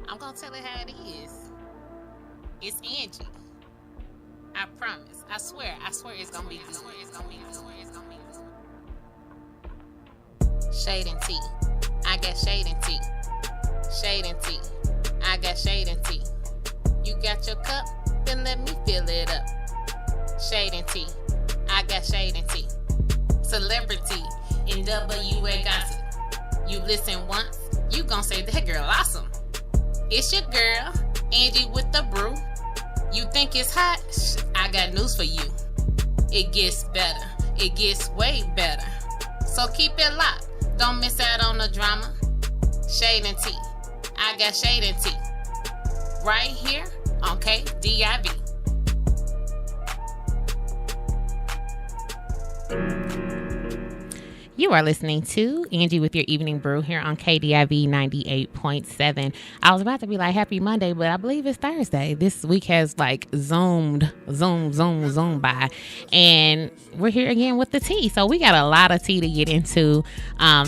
I'm gonna tell it how it is. It's Angie. I promise. I swear it's gonna be good. Shade and tea. I got shade and tea. Shade and tea. I got shade and tea. You got your cup? Then let me fill it up. Shade and tea. I got shade and tea. Celebrity in WA gossip. You listen once, you gon' say that girl awesome. It's your girl, Angie with the brew. You think it's hot? I got news for you. It gets better. It gets way better. So keep it locked. Don't miss out on the drama. Shade and tea. I got shade and tea. Right here on KDIV. You are listening to Angie with your evening brew here on KDIV 98.7. I was about to be like, happy Monday, but I believe it's Thursday. This week has like zoom by. And we're here again with the tea. So we got a lot of tea to get into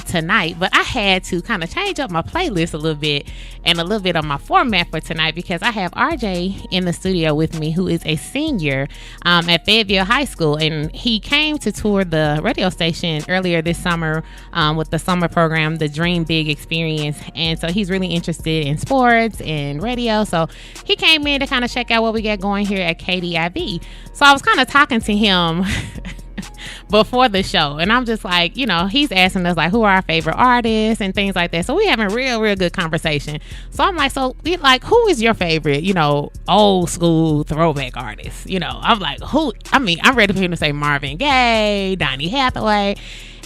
tonight. But I had to kind of change up my playlist a little bit and a little bit on my format for tonight because I have RJ in the studio with me, who is a senior at Fayetteville High School. And he came to tour the radio station earlier this summer with the summer program, the Dream Big Experience. And so he's really interested in sports and radio. So he came in to kind of check out what we got going here at KDIV. So I was kind of talking to him before the show, and I'm just like, you know, he's asking us like who are our favorite artists and things like that. So we having real good conversation. So I'm like, so like, who is your favorite, you know, old school throwback artist? You know, I'm like, who? I mean, I'm ready for him to say Marvin Gaye, Donny Hathaway,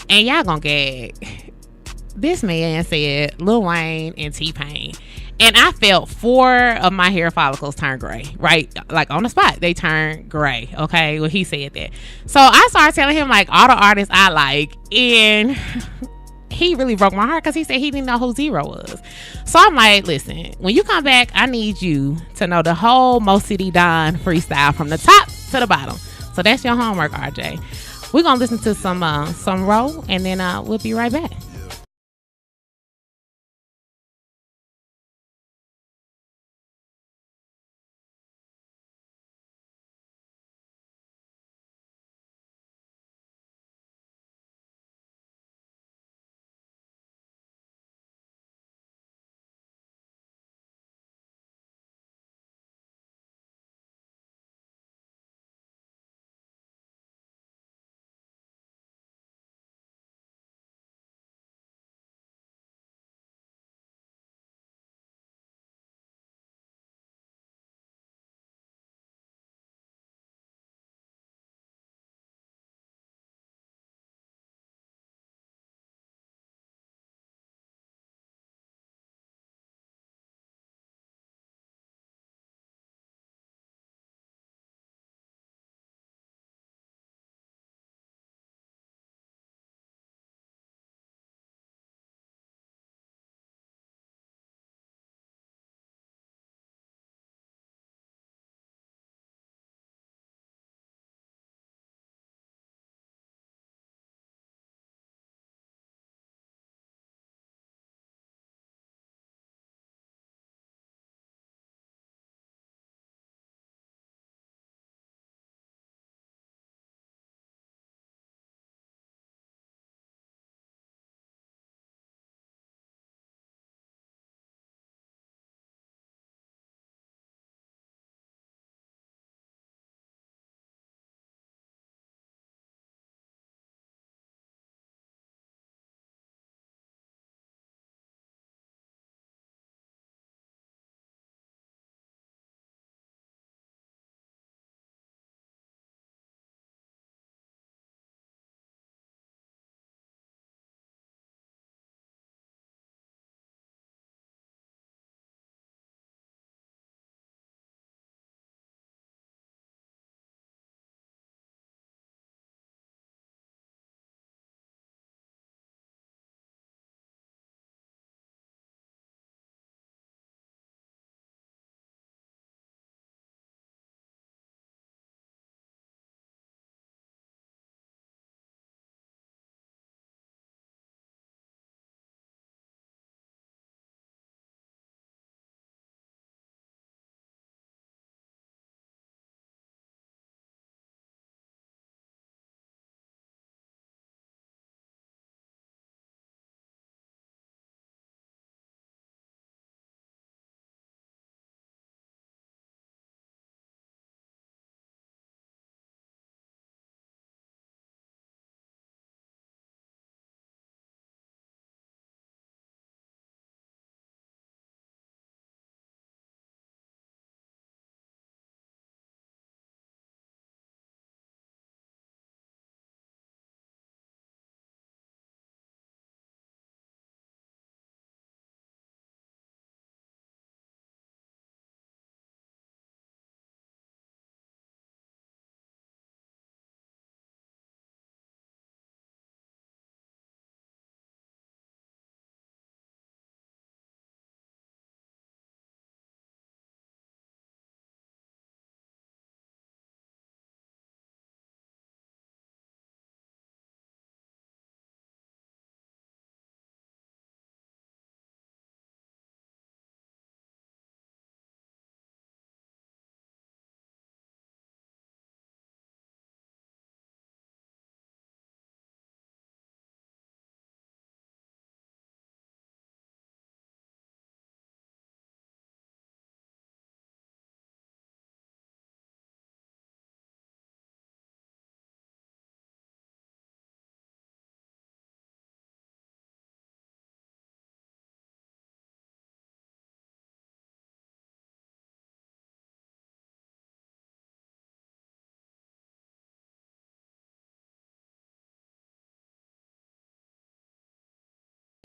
and y'all gonna gag. This man said Lil Wayne and T-Pain. And I felt 4 of my hair follicles turned gray, right? Like on the spot, they turned gray, okay? Well, he said that. So I started telling him like all the artists I like, and he really broke my heart because he said he didn't know who Zero was. So I'm like, listen, when you come back, I need you to know the whole Mo City Don freestyle from the top to the bottom. So that's your homework, RJ. We're going to listen to some Row, and then we'll be right back.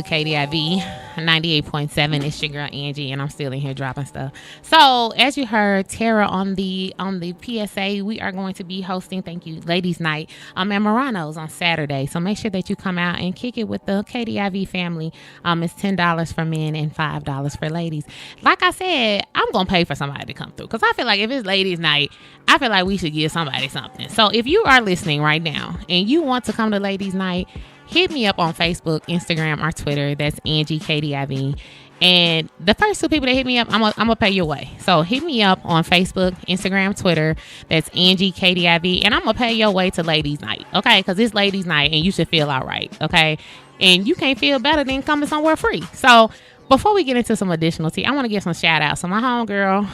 KDIV 98.7. It's your girl Angie, and I'm still in here dropping stuff. So as you heard Tara on the PSA, we are going to be hosting, thank you, Ladies Night at Morano's on Saturday. So make sure that you come out and kick it with the KDIV family. It's $10 for men and $5 for ladies. Like I said, I'm gonna pay for somebody to come through, because I feel like if it's Ladies Night, I feel like we should give somebody something. So if you are listening right now and you want to come to Ladies Night, hit me up on Facebook, Instagram, or Twitter. That's Angie KDIV. And the first two people that hit me up, I'm gonna pay your way. So hit me up on Facebook, Instagram, Twitter. That's Angie KDIV. And I'm gonna pay your way to Ladies Night. Okay? Because it's Ladies Night and you should feel all right. Okay? And you can't feel better than coming somewhere free. So before we get into some additional tea, I want to give some shout outs. So my homegirl,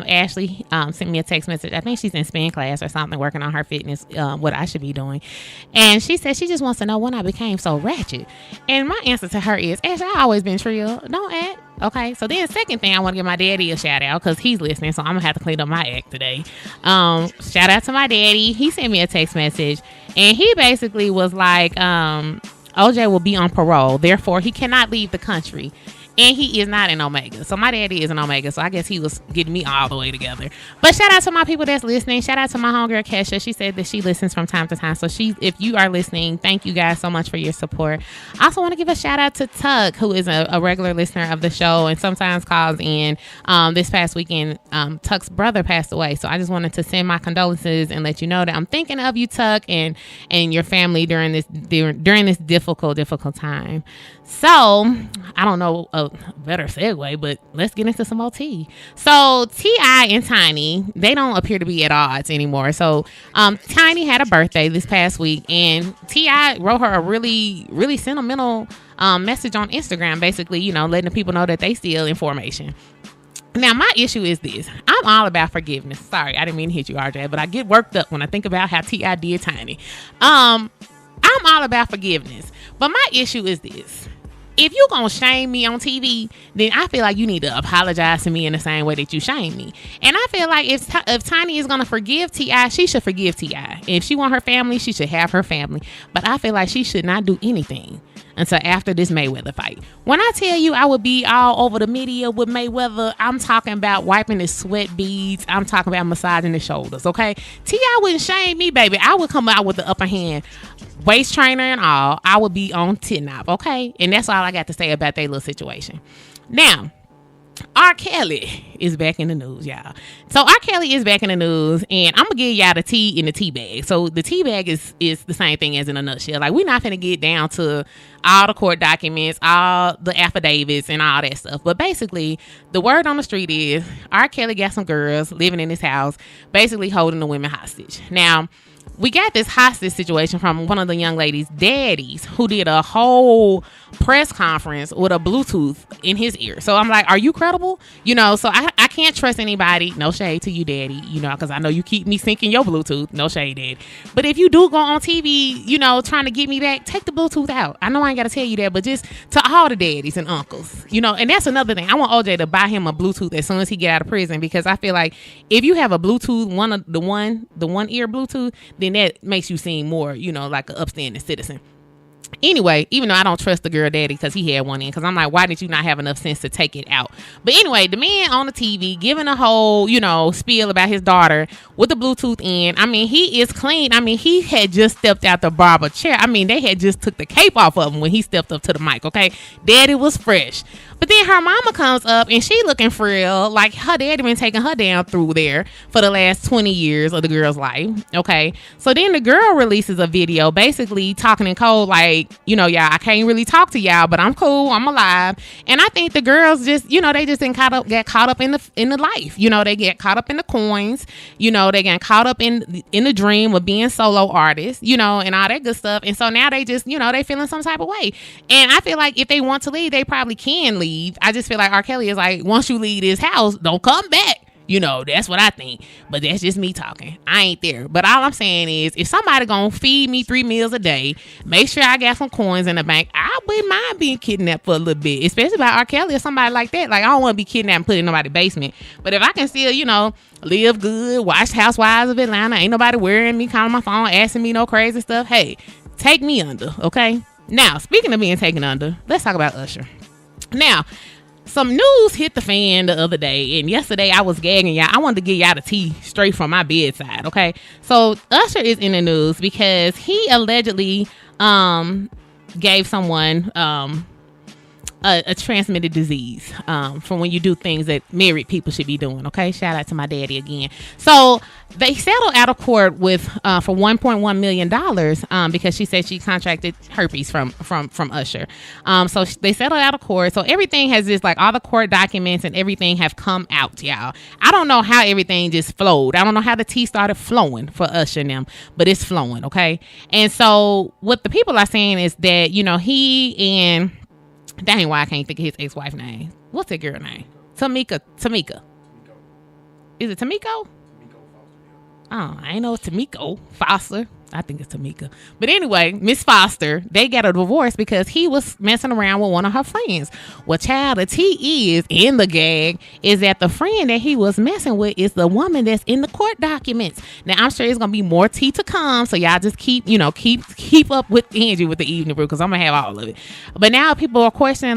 Ashley, sent me a text message. I think she's in spin class or something, working on her fitness, what I should be doing. And she said she just wants to know when I became so ratchet. And my answer to her is, Ashley, I've always been trill. Don't act. Okay. So then second thing, I want to give my daddy a shout out because he's listening. So I'm going to have to clean up my act today. Shout out to my daddy. He sent me a text message and he basically was like, OJ will be on parole. Therefore, he cannot leave the country. And he is not an Omega. So my daddy is an Omega. So I guess he was getting me all the way together. But shout out to my people that's listening. Shout out to my homegirl Kesha. She said that she listens from time to time. So if you are listening, thank you guys so much for your support. I also want to give a shout out to Tuck, who is a regular listener of the show and sometimes calls in. This past weekend, Tuck's brother passed away. So I just wanted to send my condolences and let you know that I'm thinking of you, Tuck, and your family during this difficult time. So I don't know a better segue, but let's get into some more tea. So T.I. and Tiny, they don't appear to be at odds anymore. So Tiny had a birthday this past week, and T.I. wrote her a really, really sentimental message on Instagram, basically, letting the people know that they steal information. Now, my issue is this. I'm all about forgiveness. Sorry, I didn't mean to hit you, RJ, but I get worked up when I think about how T.I. did Tiny. I'm all about forgiveness, but my issue is this. If you're going to shame me on TV, then I feel like you need to apologize to me in the same way that you shame me. And I feel like if Tiny is going to forgive T.I., she should forgive T.I. If she want her family, she should have her family. But I feel like she should not do anything until after this Mayweather fight. When I tell you I would be all over the media with Mayweather, I'm talking about wiping his sweat beads. I'm talking about massaging his shoulders, okay? T.I. wouldn't shame me, baby. I would come out with the upper hand. Waist trainer and all, I would be on Titnop, okay? And that's all I got to say about that little situation. Now, R. Kelly is back in the news, y'all. So R. Kelly is back in the news, and I'm gonna give y'all the tea in the tea bag. So the tea bag is the same thing as in a nutshell. Like, we're not finna get down to all the court documents, all the affidavits, and all that stuff. But basically, the word on the street is R. Kelly got some girls living in his house, basically holding the women hostage. Now, we got this hostage situation from one of the young ladies' daddies who did a whole press conference with a Bluetooth in his ear. So I'm like, are you credible? So I can't trust anybody. No shade to you, daddy, because I know you keep me syncing your Bluetooth. No shade, daddy. But if you do go on TV, trying to get me back, take the Bluetooth out. I know I ain't got to tell you that, but just to all the daddies and uncles, and that's another thing. I want OJ to buy him a Bluetooth as soon as he get out of prison, because I feel like if you have a Bluetooth, one ear Bluetooth, then that makes you seem more, like an upstanding citizen. Anyway, even though I don't trust the girl daddy because he had one in, because I'm like, why did you not have enough sense to take it out? But anyway, the man on the TV giving a whole, spiel about his daughter with the Bluetooth in. I mean, he is clean. I mean, he had just stepped out the barber chair. I mean, they had just took the cape off of him when he stepped up to the mic, okay? Daddy was fresh. But then her mama comes up and she looking frail, like her daddy been taking her down through there for the last 20 years of the girl's life, okay? So then the girl releases a video basically talking in code like, y'all, I can't really talk to y'all, but I'm cool, I'm alive. And I think the girls just, they just get caught up in the life. They get caught up in the coins, they get caught up in the dream of being solo artists, and all that good stuff. And so now they just, they feeling some type of way. And I feel like if they want to leave, they probably can leave. I just feel like R. Kelly is like, once you leave this house, don't come back. That's what I think. But that's just me talking. I ain't there. But all I'm saying is, if somebody gonna feed me 3 meals a day, make sure I got some coins in the bank, I wouldn't mind being kidnapped for a little bit, especially by R. Kelly or somebody like that. Like, I don't want to be kidnapped and put in nobody's basement. But if I can still, live good, watch Housewives of Atlanta, ain't nobody worrying me, calling my phone, asking me no crazy stuff, hey, take me under, okay? Now, speaking of being taken under, let's talk about Usher. Now, some news hit the fan the other day, and yesterday I was gagging y'all. I wanted to get y'all the tea straight from my bedside, okay? So Usher is in the news because he allegedly gave someone a transmitted disease from when you do things that married people should be doing. Okay, shout out to my daddy again. So they settled out of court with for $1.1 million because she said she contracted herpes from Usher. So they settled out of court. So everything has just like all the court documents and everything have come out, y'all. I don't know how everything just flowed. I don't know how the tea started flowing for Usher and them, but it's flowing. Okay, and so what the people are saying is that he and that ain't why I can't think of his ex-wife name. What's that girl name? Tamika. Is it Tamiko? Oh, I ain't know it's Tamiko Foster. I think it's Tamika. But anyway, Miss Foster, they got a divorce because he was messing around with one of her friends. Well, child, the tea is in the gag is that the friend that he was messing with is the woman that's in the court documents. Now, I'm sure it's going to be more tea to come. So y'all just keep up with Angie with the evening brew because I'm going to have all of it. But now people are questioning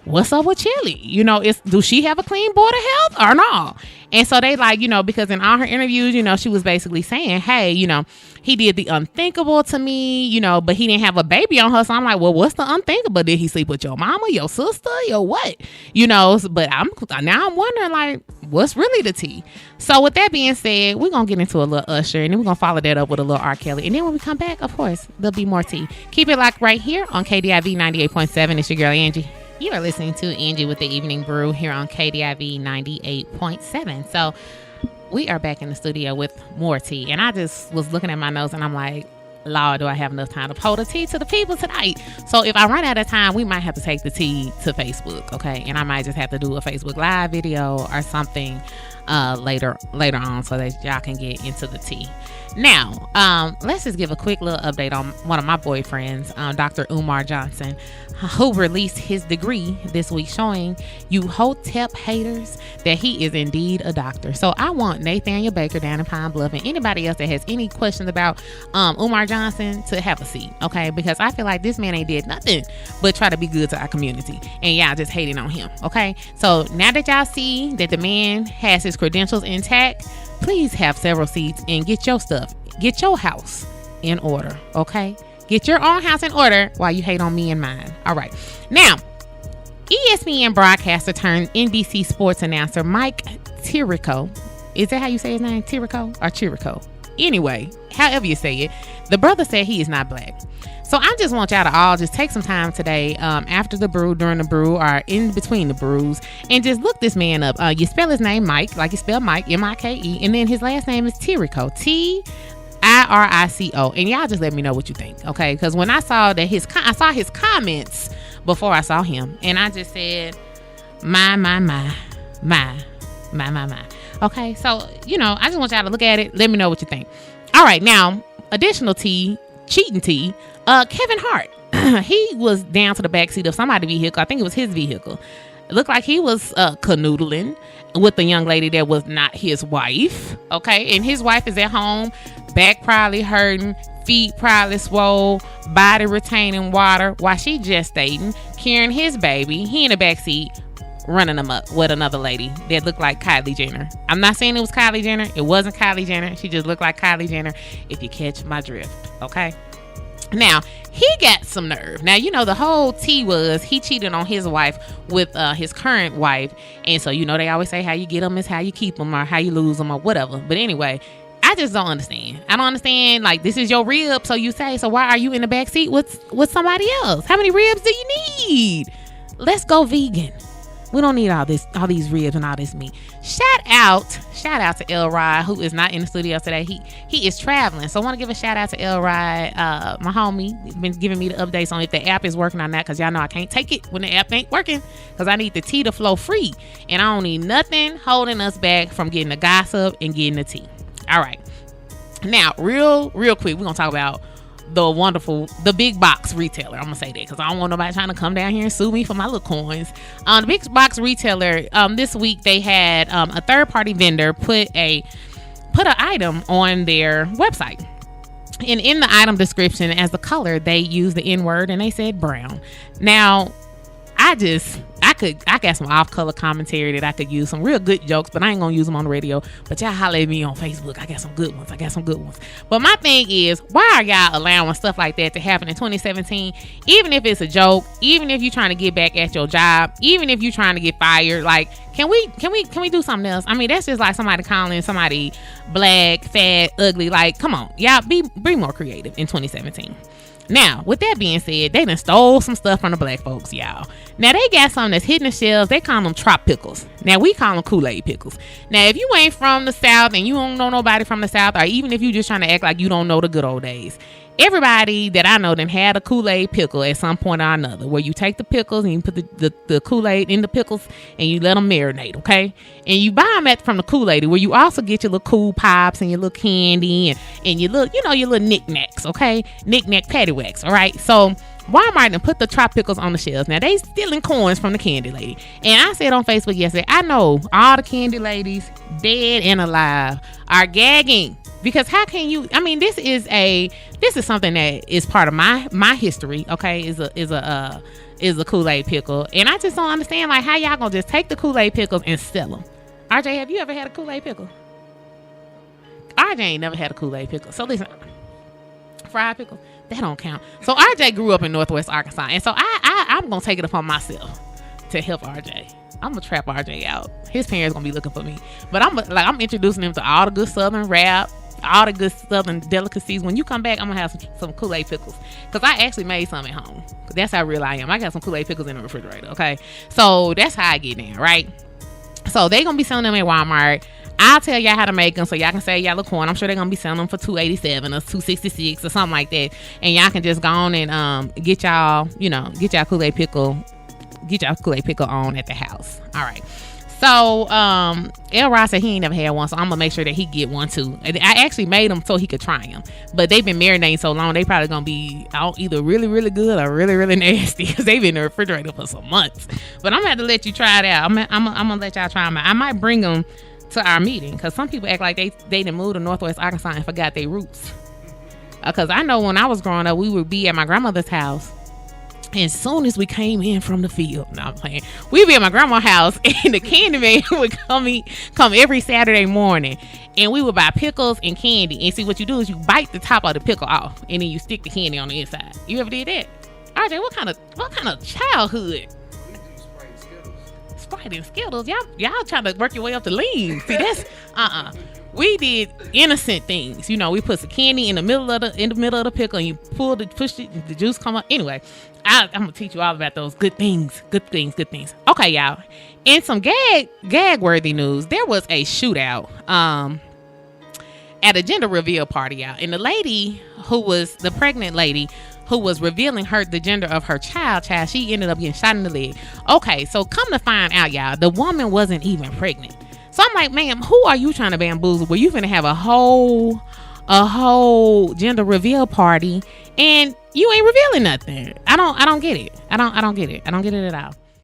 what's up with Chili? Do she have a clean board of health or no? And so they because in all her interviews, she was basically saying, hey, he did the unthinkable to me, but he didn't have a baby on her. So I'm like, well, what's the unthinkable? Did he sleep with your mama, your sister, your what? But I'm wondering, what's really the tea? So with that being said, we're going to get into a little Usher, and then we're going to follow that up with a little R. Kelly. And then when we come back, of course, there'll be more tea. Keep it locked right here on KDIV 98.7. It's your girl, Angie. You are listening to Angie with the Evening Brew here on KDIV 98.7. So we are back in the studio with more tea. And I just was looking at my notes and I'm like, Lord, do I have enough time to pour the tea to the people tonight? So if I run out of time, we might have to take the tea to Facebook, okay? And I might just have to do a Facebook Live video or something later on so that y'all can get into the tea. Now, let's just give a quick little update on one of my boyfriends, Dr. Umar Johnson, who released his degree this week showing you Hotep haters that he is indeed a doctor. So I want Nathaniel Baker down in Pine Bluff and anybody else that has any questions about Umar Johnson to have a seat, okay? Because I feel like this man ain't did nothing but try to be good to our community and y'all just hating on him, okay? So now that y'all see that the man has his credentials intact, please have several seats and get your stuff, get your house in order, okay? Get your own house in order while you hate on me and mine. All right. Now, ESPN broadcaster turned NBC sports announcer Mike Tirico. Is that how you say his name? Tirico or Chirico? Anyway, however you say it, the brother said he is not black. So I just want y'all to all just take some time today after the brew, during the brew, or in between the brews, and just look this man up. You spell his name Mike, like you spell Mike, M-I-K-E, and then his last name is Tirico, T-I-R-I-C-O. And y'all just let me know what you think, okay? Because when I saw that I saw his comments before I saw him, and I just said, my. Okay, so, I just want y'all to look at it. Let me know what you think. All right, now, additional tea, cheating tea, Kevin Hart. He was down to the backseat of somebody's vehicle. I think it was his vehicle. It looked like he was canoodling with a young lady that was not his wife. Okay, and his wife is at home, back probably hurting, feet probably swole, body retaining water while she gestating, carrying his baby. He in the backseat running them up with another lady that looked like Kylie Jenner. I'm not saying it was Kylie Jenner. It wasn't Kylie Jenner. She just looked like Kylie Jenner, if you catch my drift. Okay. Now, he got some nerve. Now, the whole tea was he cheated on his wife with his current wife. And so, they always say how you get them is how you keep them or how you lose them or whatever. But anyway, I just don't understand. I don't understand. Like, this is your rib, so you say. So why are you in the back seat with somebody else? How many ribs do you need? Let's go vegan. We don't need all these ribs and all this meat. Shout out to L. Rod, who is not in the studio today. He is traveling. So I want to give a shout out to L. Rod, my homie. He's been giving me the updates on if the app is working on that, because y'all know I can't take it when the app ain't working, because I need the tea to flow free. And I don't need nothing holding us back from getting the gossip and getting the tea. All right. Now, real quick, we're going to talk about the big box retailer. I'm gonna say that because I don't want nobody trying to come down here and sue me for my little coins. The big box retailer, this week they had a third party vendor put an item on their website. And in the item description as the color, they used the N word and they said brown. Now, I got some off-color commentary that I could use, some real good jokes, but I ain't gonna use them on the radio. But y'all holler at me on Facebook. I got some good ones. But my thing is, why are y'all allowing stuff like that to happen in 2017? Even if it's a joke, even if you're trying to get back at your job, even if you're trying to get fired, like, can we do something else? I mean, that's just like somebody calling somebody black, fat, ugly. Like, come on, y'all, be more creative in 2017. Now, with that being said, they done stole some stuff from the black folks, y'all. Now, they got something that's hitting the shelves. They call them trop pickles. Now, we call them Kool-Aid pickles. Now, if you ain't from the South and you don't know nobody from the South, or even if you just trying to act like you don't know the good old days, everybody that I know done had a Kool-Aid pickle at some point or another, where you take the pickles and you put the Kool-Aid in the pickles and you let them marinate, okay? And you buy them from the Kool-Aid, where you also get your little cool pops and your little candy and your little, your little knickknacks, okay? Knick-knack paddywhacks, all right? So Walmart done put the trop pickles on the shelves. Now, they stealing coins from the candy lady. And I said on Facebook yesterday, I know all the candy ladies, dead and alive, are gagging. Because how can you? I mean, this is something that is part of my history. Okay, is a Kool-Aid pickle, and I just don't understand, like, how y'all gonna just take the Kool-Aid pickles and sell them. RJ, have you ever had a Kool-Aid pickle? RJ ain't never had a Kool-Aid pickle. So listen, fried pickle, that don't count. So RJ grew up in Northwest Arkansas, and so I'm gonna take it upon myself to help RJ. I'm gonna trap RJ out. His parents gonna be looking for me, but I'm introducing him to all the good Southern rap, all the good Southern delicacies. When you come back, I'm gonna have some Kool-Aid pickles, because I actually made some at home. That's how real I am. I got some Kool-Aid pickles in the refrigerator. Okay, so that's how I get down, right? So they gonna be selling them at Walmart. I'll tell y'all how to make them, so y'all can save y'all a coin. I'm sure they're gonna be selling them for $2.87 or $2.66 or something like that, and y'all can just go on and get y'all Kool-Aid pickle. Get your Kool-Aid pickle on at the house. All right. So El Ross said he ain't never had one, so I'm gonna make sure that he get one too. I actually made them so he could try them, but they've been marinating so long, they probably gonna be out either really, really good or really, really nasty, because they've been in the refrigerator for some months. But I'm gonna have to let you try it out. I'm gonna let y'all try them out. I might bring them to our meeting, because some people act like they done moved to Northwest Arkansas and forgot their roots. Because I know when I was growing up, we would be at my grandmother's house. And as soon as we came in from the field, no, I'm playing, we'd be at my grandma's house, and the candy man would come every Saturday morning, and we would buy pickles and candy. And see, what you do is you bite the top of the pickle off, and then you stick the candy on the inside. You ever did that? RJ, what kind of childhood? Sprite and Skittles. Y'all trying to work your way up to lean. See, that's we did innocent things. We put some candy in the middle of the pickle, and you push it, the juice come up. Anyway, I'm gonna teach you all about those good things. Okay, y'all. In some gag worthy news, there was a shootout at a gender reveal party, y'all. And the lady the pregnant lady who was revealing the gender of her child, she ended up getting shot in the leg. Okay, so come to find out, y'all, the woman wasn't even pregnant. So I'm like, ma'am, who are you trying to bamboozle? Where you finna have a whole gender reveal party and you ain't revealing nothing? I don't get it. I don't get it at all.